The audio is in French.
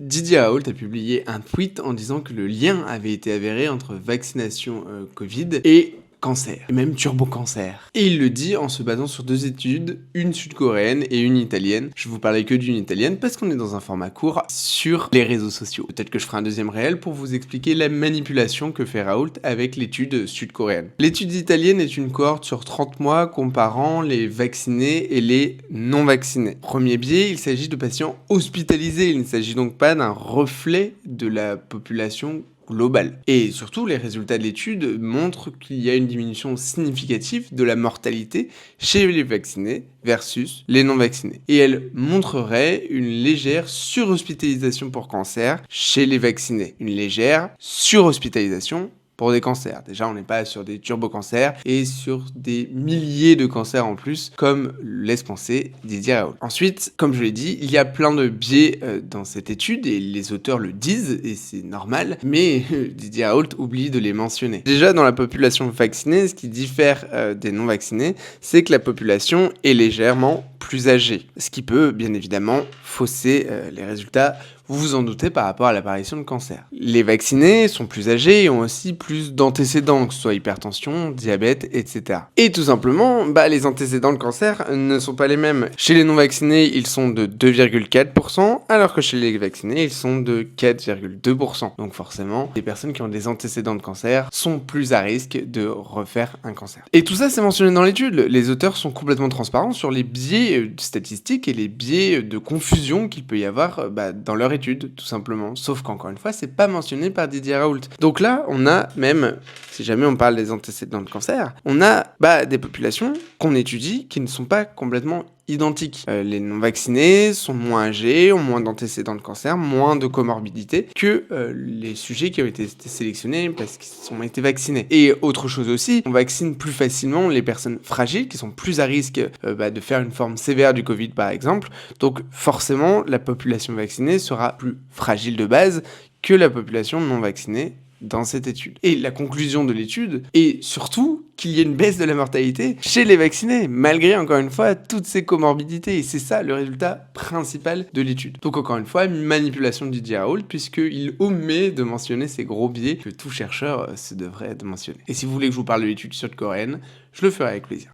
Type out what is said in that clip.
Didier Raoult a publié un tweet en disant que le lien avait été avéré entre vaccination Covid et cancer, et même turbo-cancer. Et il le dit en se basant sur 2 études, une sud-coréenne et une italienne. Je vous parlais que d'une italienne parce qu'on est dans un format court sur les réseaux sociaux. Peut-être que je ferai un deuxième réel pour vous expliquer la manipulation que fait Raoult avec l'étude sud-coréenne. L'étude italienne est une cohorte sur 30 mois comparant les vaccinés et les non-vaccinés. Premier biais, il s'agit de patients hospitalisés. Il ne s'agit donc pas d'un reflet de la population globale. Et surtout, les résultats de l'étude montrent qu'il y a une diminution significative de la mortalité chez les vaccinés versus les non-vaccinés. Et elle montrerait une légère surhospitalisation pour cancer chez les vaccinés. Une légère surhospitalisation pour des cancers. Déjà, on n'est pas sur des turbo-cancers et sur des milliers de cancers en plus, comme laisse penser Didier Raoult. Ensuite, comme je l'ai dit, il y a plein de biais dans cette étude et les auteurs le disent et c'est normal, mais Didier Raoult oublie de les mentionner. Déjà, dans la population vaccinée, ce qui diffère des non-vaccinés, c'est que la population est légèrement plus âgée, ce qui peut bien évidemment fausser les résultats, vous vous en doutez, par rapport à l'apparition de cancer. Les vaccinés sont plus âgés et ont aussi plus d'antécédents, que ce soit hypertension, diabète, etc. Et tout simplement, les antécédents de cancer ne sont pas les mêmes. Chez les non-vaccinés, ils sont de 2,4%, alors que chez les vaccinés, ils sont de 4,2%. Donc forcément, les personnes qui ont des antécédents de cancer sont plus à risque de refaire un cancer. Et tout ça, c'est mentionné dans l'étude. Les auteurs sont complètement transparents sur les biais statistiques et les biais de confusion qu'il peut y avoir dans leur étude, tout simplement. Sauf qu'encore une fois, c'est pas mentionné par Didier Raoult. Donc là, on a même, si jamais on parle des antécédents de cancer, on a des populations qu'on étudie qui ne sont pas complètement identiques. Les non-vaccinés sont moins âgés, ont moins d'antécédents de cancer, moins de comorbidité que les sujets qui ont été sélectionnés parce qu'ils ont été vaccinés. Et autre chose aussi, on vaccine plus facilement les personnes fragiles qui sont plus à risque de faire une forme sévère du Covid par exemple. Donc forcément, la population vaccinée sera plus fragile de base que la population non vaccinée dans cette étude. Et la conclusion de l'étude est surtout qu'il y ait une baisse de la mortalité chez les vaccinés, malgré encore une fois toutes ces comorbidités. Et c'est ça le résultat principal de l'étude. Donc encore une fois, une manipulation de Didier Raoult, puisqu'il omet de mentionner ces gros biais que tout chercheur se devrait de mentionner. Et si vous voulez que je vous parle de l'étude sud-coréenne, je le ferai avec plaisir.